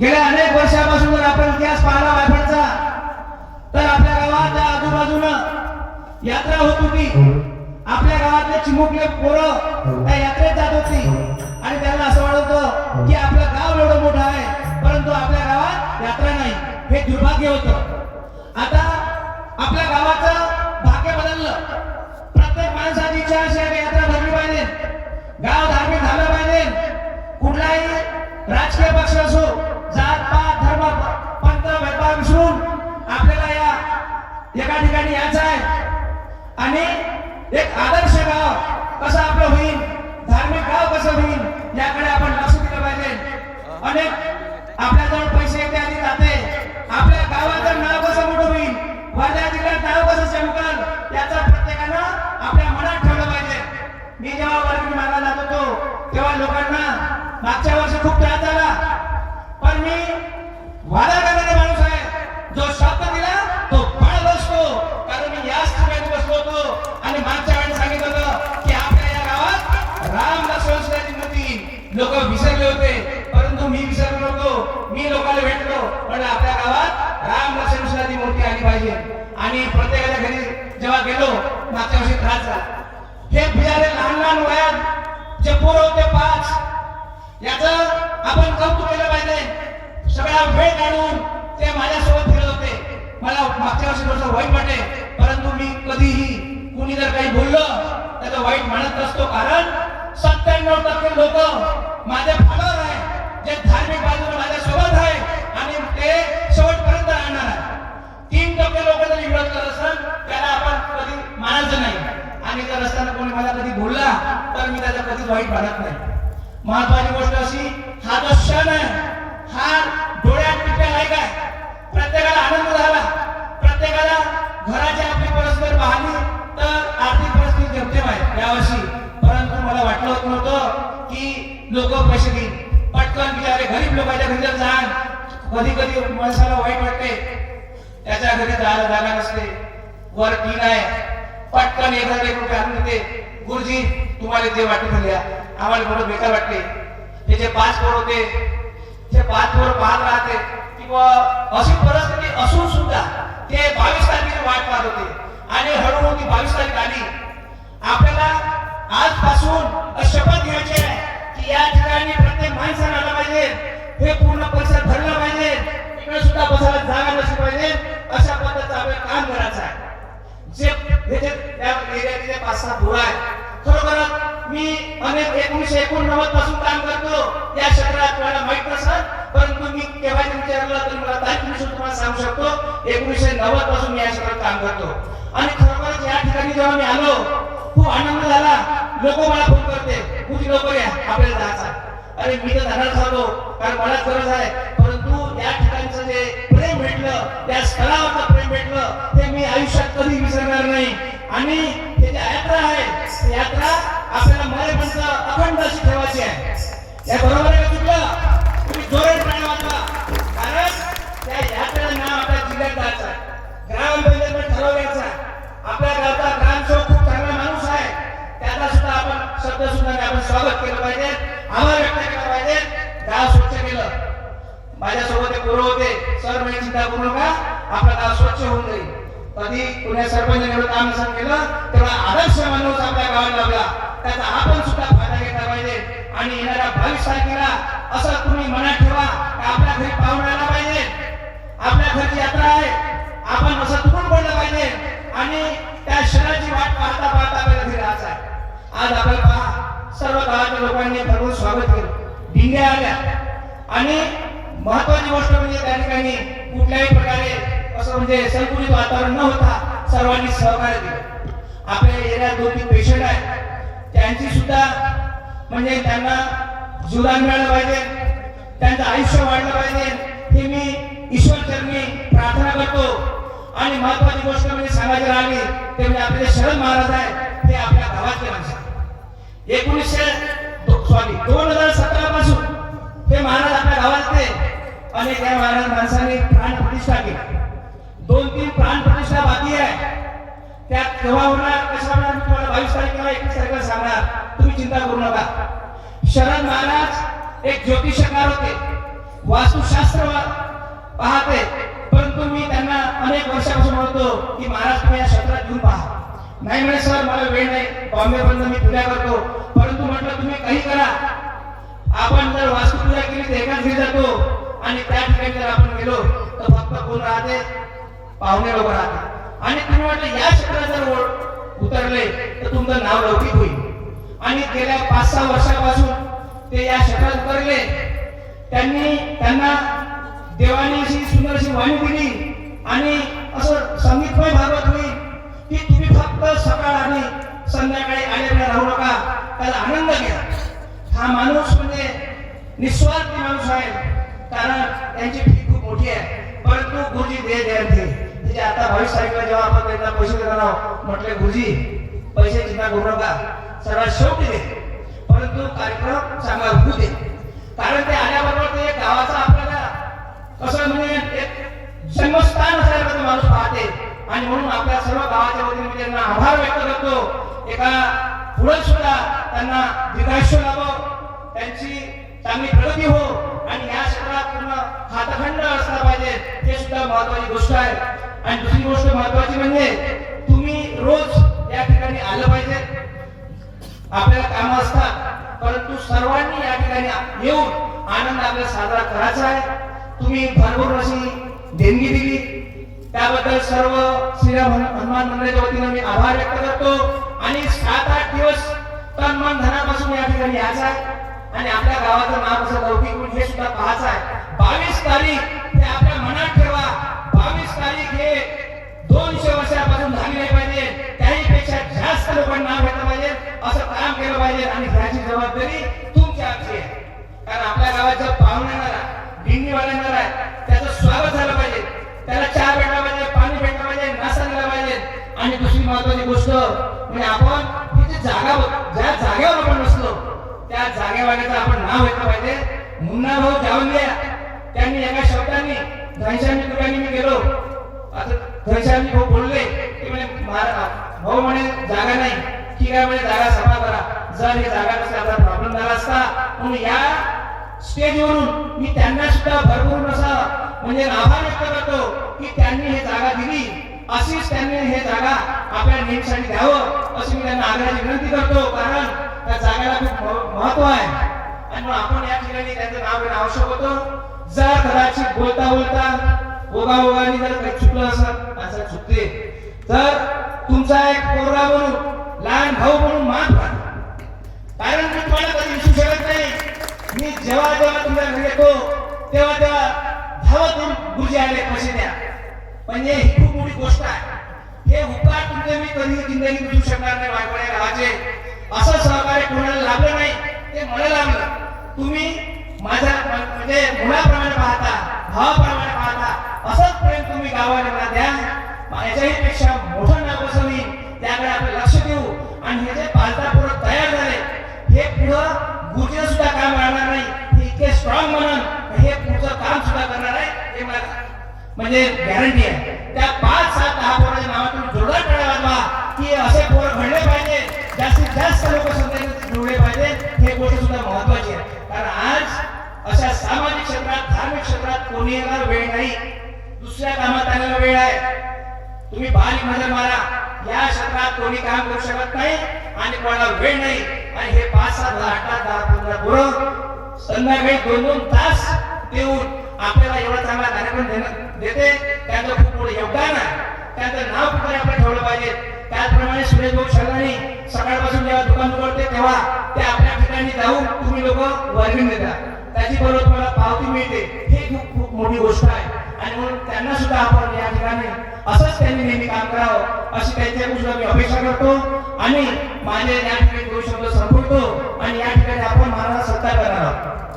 गेल्या अनेक वर्षापासून जर आपण इतिहास पाहिला वायफळचा तर आपल्या गावाच्या आजूबाजूनं यात्रा होत होती. आपल्या गावातले चिमुकले पोरं त्या यात्रेत जात होती आणि त्यांना असं वाटत होतं की आपलं गाव एवढं मोठं आहे परंतु आपल्या गावात यात्रा नाही. हे दुर्भाग्य होतं. आता आपल्या गावाचं भाग्य बदललं. प्रत्येक माणसाची इच्छा अशी आहे की यात्रा भरली पाहिजे, गाव धार्मिक झालं पाहिजे. कुठलाही राजकीय पक्ष असो, जात पात धर्म पंथ भेदभाव विसरून आपल्याला या एका ठिकाणी यायचं आहे आणि एक आदर्श गाव कसं आपलं होईल, धार्मिक गाव कसं होईल याकडे आपण लक्ष दिलं पाहिजे. अनेक आपल्याजवळ पैसे येते आणि जाते. आपल्या गावाचं नाव कसं मोठं होईल, वर्धा जिल्ह्यात नाव कसं चमकल याचं प्रत्येकानं आपल्या मनात ठेवलं पाहिजे. मी जेव्हा वर्गणी मागायला जात होतो तेव्हा लोकांना मागच्या वर्षी खूप त्रास झाला, पण मी वादा करणारा माणूस आहे. जो शब्द दिला तो फळ बसतो. कारण मी याच ठिकाणी बसलो होतो आणि मागच्या वेळी सांगितलं होतं की आपल्या या गावात राम लक्ष्मण सीताची मूर्ती लोक विसरले होते, परंतु मी विसरलो नव्हतो. मी लोकांना भेटलो पण आपल्या गावात राम लक्ष्मण सीताची मूर्ती आली पाहिजे. आणि प्रत्येकाच्या घरी जेव्हा गेलो मागच्या वर्षी त्रास झाला. हे बिचारे लहान लहान वयात जे पोरं होते 5 याचं आपण कौतुक केलं पाहिजे. सगळा वेळ काढून ते माझ्यासोबत फिरत होते. मला मागच्या वर्षी थोडंसं वाईट वाटे, परंतु मी कधीही कुणी जर काही बोललं त्याचं वाईट म्हणत नसतो. कारण 97% लोक माझे फॉलोअर आहे, जे धार्मिक बाजूने माझ्यासोबत आहे आणि ते शेवटपर्यंत राहणार आहे. 3% लोक जरी विरोध करत असतात त्याला आपण कधी मानायचं नाही. आणि जर असताना कोणी मला कधी बोलला तर मी त्याचा कधीच वाईट म्हणत नाही. महत्वाची गोष्ट अशी, हा जो क्षण आहे हा डोळ्यात टिपल्या नाही काय. प्रत्येकाला आनंद झाला, प्रत्येकाला घराची आपली परस्पर पाहणी तर आर्थिक परिस्थिती जमतेम आहे यावर्षी. परंतु मला वाटलं होत नव्हतं की लोक पैसे देईल. पटकन बिचारे गरीब लोकांच्या घरी जर जाण, कधी कधी माणसाला वाईट वाटते, त्याच्या घरी जायला जागा नसते, वर टीन आहे, पटकन 1,000 रुपये आणून देते. गुरुजी तुम्हाला ते वाटत झाल्या, आम्हाला थोडं बेकार वाटते. ते जे 5 पोर होते ते 5 पोर पाहत राहते किंवा अशी परिस्थिती असून सुद्धा ते 22 तारखेची वाट पाहत होते. आणि हळूहळू ती 22 तारीख आली. आपल्याला आजपासून शपथ घ्यायची आहे की या ठिकाणी प्रत्येक माणसाला आलं पाहिजे, हे पूर्ण परिसर भरला पाहिजे, इकडे सुद्धा बसायला जागा नसली पाहिजे. अशा पद्धतीचं आपल्याला काम करायचं आहे. जे त्या एरियातले 5-6 पोरं आहेत, खरोखरच मी अनेक 1989 पासून काम करतो या क्षेत्रात. मला माहित नसत, परंतु मी केव्हा विचारलं तर मला तारीख तुम्हाला सांगू शकतो. 1990 पासून मी या क्षेत्रात काम करतो. आणि खरोखरच या ठिकाणी जेव्हा मी आलो खूप आनंद झाला. लोक मला फोन करते, कुठे लवकर या आपल्याला जायचं. अरे मी तर जाणार झालो कारण मला गरज आहे, परंतु या ठिकाणचं जे प्रेम भेटलं, त्या स्थळावरचं प्रेम भेटलं ते मी आयुष्यात कधी विसरणार नाही. आणि हे जे यात्रा आहे, यात्रा आपल्याला मरेपर्यंत अखंड अशी ठेवायची आहे. या बरोबर आहे का चुकलं? तुम्ही जोरात टाळ्या वाजवा. कारण त्या यात्रेचं नाव आपल्या जिल्ह्यात द्यायचं आहे, ग्रामपंचायतीने ठरवण्याचं आहे. आपल्या गावचा ग्रामसेवक खूप चांगला माणूस आहे, त्याचा सुद्धा आपण शब्द सुद्धा आपण स्वागत केलं पाहिजे, आभार व्यक्त केला पाहिजे. गाव स्वच्छ केलं. माझ्यासोबत ते पोरं होते, सर मी चिंता करू नका, आपलं गाव स्वच्छ होऊन जाईल. कधी कुण्या सरपंचाने एवढं काम नसेल केलं तेवढा आदर्श माणूस आपल्या गावात लावला, त्याचा आपण सुद्धा फायदा घेतला पाहिजे. आणि येणाऱ्या 22 तारखेला असं तुम्ही मनात ठेवा की आपल्या घरी पाहुणे आला पाहिजे, आपल्या घरची यात्रा आहे, आपण असं तुटून पडलं पाहिजे. आणि त्या क्षणाची वाट पाहता पाहता आपल्याला घरी राहायचं आहे. आज आपल्याला पहा, सर्व गावाच्या लोकांनी भरपूर स्वागत केलं, भिंग्या आल्या. आणि महत्वाची गोष्ट म्हणजे त्या ठिकाणी कुठल्याही प्रकारे असं म्हणजे संकुचित वातावरण न होता सर्वांनी सहकार्य दिलं. आपल्या एरियात 2-3 पेशंट आहेत, त्यांची सुद्धा म्हणजे त्यांना जीवदान मिळालं पाहिजे, त्यांचं आयुष्य वाढलं पाहिजे, हे मी ईश्वरचरणी प्रार्थना करतो. आणि महत्वाची गोष्ट म्हणजे सांगायची राहिली ते म्हणजे आपले शरद महाराज आहे, ते आपल्या गावातले माणसं. 2017 पासून हे महाराज आपल्या गावातले. अनेक या महाराज माणसांनी प्राण प्रतिष्ठा केली. 2-3 प्राण प्रतिष्ठा बाकी आहे, त्यात केव्हा होणार कशा होणार मी तुम्हाला 22 तारखेला 21 तारखेला सांगणार. तुम्ही चिंता करू नका. शरद महाराज एक ज्योतिषकार होते. वास्तुशास्त्र पाहते, परंतु मी त्यांना अनेक वर्षापासून म्हणतो की महाराज तुम्ही या क्षेत्रात येऊन पहा. नाही म्हणे सर मला वेळ नाही, बॉम्बे पर्यंत मी पूजा करतो. परंतु म्हटलं तुम्ही काही करा, आपण जर वास्तुपूजा केली तर एकाच घरी जातो आणि त्या ठिकाणी जर आपण गेलो तर फक्त कोण राहते, पाहुणे लोक राहते. आणि तुम्ही म्हटलं या क्षेत्रात जर उतरले तर तुमचं नाव लौकिक होईल. आणि गेल्या 5-6 वर्षापासून ते या क्षेत्रात उतरले. त्यांना देवाने अशी सुंदरशी वाणी दिली आणि असं संगीतमय भागवत होईल की तुम्ही फक्त सकाळ आणि संध्याकाळी आलेल्या राहू नका, त्याला आनंद घ्या. हा माणूस म्हणजे निस्वार्थी माणूस आहे, कारण त्यांची फी खूप मोठी आहे. परंतु गुरुजी दे म्हणजे आता 22 तारखेला जेव्हा आपण त्यांना पैसे देणार आहोत, म्हटले गुरुजी पैसे चिंता करू नका, सर्वात शेवटी दे, परंतु कार्यक्रम चांगला होऊ दे. कारण ते आल्याबरोबर ते गावाचा आपल्याला कसं म्हणजे एक जन्मस्थान असल्याचं माणूस पाहते. आणि म्हणून आपल्या सर्व गावाच्या वतीने मी त्यांना आभार व्यक्त करतो. एका पुढे सुद्धा त्यांना दीर्घायुष्य लाभो, त्यांची चांगली प्रगती हो आणि या क्षेत्रात पूर्ण हातखंड असला पाहिजे, हे सुद्धा महत्वाची गोष्ट आहे. आणि दुसरी गोष्ट महत्वाची म्हणजे तुम्ही रोज या ठिकाणी आलं पाहिजे. आपल्याला कामं असतात, परंतु सर्वांनी या ठिकाणी येऊन आनंद आपल्याला साजरा करायचा आहे. तुम्ही भरपूर अशी देणगी दिली, त्याबद्दल सर्व श्रीराम हनुमान मंडळाच्या वतीने मी आभार व्यक्त करतो. आणि 7-8 दिवस तन मन धनापासून या ठिकाणी यायचं आहे आणि आपल्या गावाचं नाव कसं लौकिक होईल हे सुद्धा पाहायचं आहे. 22 तारीख हे आपल्या मनात ठेवा. 22 तारीख हे 200 वर्षापासून झाली नाही पाहिजे, त्याहीपेक्षा जास्त लोकांना नाव घेतलं पाहिजे, असं काम केलं पाहिजे. आणि ह्याची जबाबदारी तुमची आमची आहे. कारण आपल्या गावात जर पाहुणे येणार आहे, दिंडीवाले येणार आहे, त्याचं स्वागत झालं पाहिजे, त्याला चहा भेटला पाहिजे, पाणी भेटलं पाहिजे, नाश्ता दिला पाहिजे. आणि दुसरी महत्वाची गोष्ट म्हणजे आपण ही जी जागा, ज्या जागेवर आपण बसलो त्या जागेवाल्याचं आपण नाव घेतलं पाहिजे. मुन्ना भाऊ जावंद्या त्यांनी एका शब्दाने घनश्यामी ठिकाणी मी गेलो, आता घनश्यामी भाऊ बोलले की म्हणे भाऊ म्हणे जागा नाही, ठीक आहे म्हणे जागा सफा करा. जर हे जागा नसल्याचा प्रॉब्लेम झाला असता म्हणून या स्टेजवरून मी त्यांना सुद्धा भरभरून असा म्हणजे आभार व्यक्त करतो की त्यांनी हे जागा दिली. अशीच त्यांनी हे जागा आपल्या नेमसाठी द्यावं अशी मी त्यांना आग्रहाची विनंती करतो. कारण त्या जागेला खूप महत्व आहे आणि मग आपण या ठिकाणी त्यांचं नाव घेणं आवश्यक होतं. जर कदाचित बोलता बोलता ओघाओघाने जर काही चुकलं असं चुकते तर तुमचा एक पोरगा म्हणून, लहान भाऊ म्हणून माफ करा. कारण मी तुम्हाला कधी विसरू शकत नाही. मी जेव्हा तुमच्या घरी येतो तेव्हा धावत येऊन गुरुजी आले पैसे द्या, म्हणजे ही खूप मोठी गोष्ट आहे. हे उपकार तुमचे मी कधी जिंदगी विसरू शकणार नाही. वायफळ्या गावाचे असं सहकार्य कोणाला लाभलं नाही, ते मला लाभलं. तुम्ही माझ्या म्हणजे मुलाप्रमाणे पाहता, भावाप्रमाणे पाहता, असंच प्रेम तुम्ही गावाला मला द्या. याच्याही पेक्षा मोठं नाव कसं होईल त्याकडे आपण लक्ष देऊ. आणि हे जे पालता पूर्ण तयार झाले हे पुढं गुरुजीला सुद्धा काम राहणार नाही. हे इतके स्ट्रॉंग म्हणून हे पुढचं काम सुद्धा करणार आहे, हे मला म्हणजे गॅरंटी आहे. त्या 5-7-10 पोराच्या नावातून जोरदार टाळ्या वाजवा की असे पोर घडले पाहिजे, जास्तीत जास्त लोक संख्येने जोडले पाहिजे. हे गोष्ट सुद्धा महत्वाची आहे. कारण आज अशा सामाजिक क्षेत्रात, धार्मिक क्षेत्रात कोणी येणार वेळ नाही, दुसऱ्या कामात आलेला वेळ आहे. तुम्ही बारीक नजर मारा, या क्षेत्रात कोणी काम करू शकत नाही आणि कोणाला वेळ नाही. आणि हे 5-7, 8-10-15 पोरं संध्याकाळी 2-2 तास देऊन आपल्याला एवढा चांगला कार्यक्रम देते, त्यांचं खूप मोठं योगदान आहे. त्यांचं नाव कुठे आपण ठेवलं पाहिजे. त्याचप्रमाणे सुरेश भाऊ शर्मानी सकाळपासून जेव्हा दुकान उघडते तेव्हा ते आपल्या ठिकाणी जाऊन तुम्ही लोक वर्गणी देता, त्याची बरोबर तुम्हाला पावती मिळते. हे खूप खूप मोठी गोष्ट आहे. आणि म्हणून त्यांना सुद्धा आपण या ठिकाणी असंच त्यांनी नेहमी काम करावं अशी त्यांच्याकडून सुद्धा मी अपेक्षा करतो. आणि माझे या ठिकाणी 2 शब्द संपवतो आणि या ठिकाणी आपण महाराज सत्कार करणार आहोत.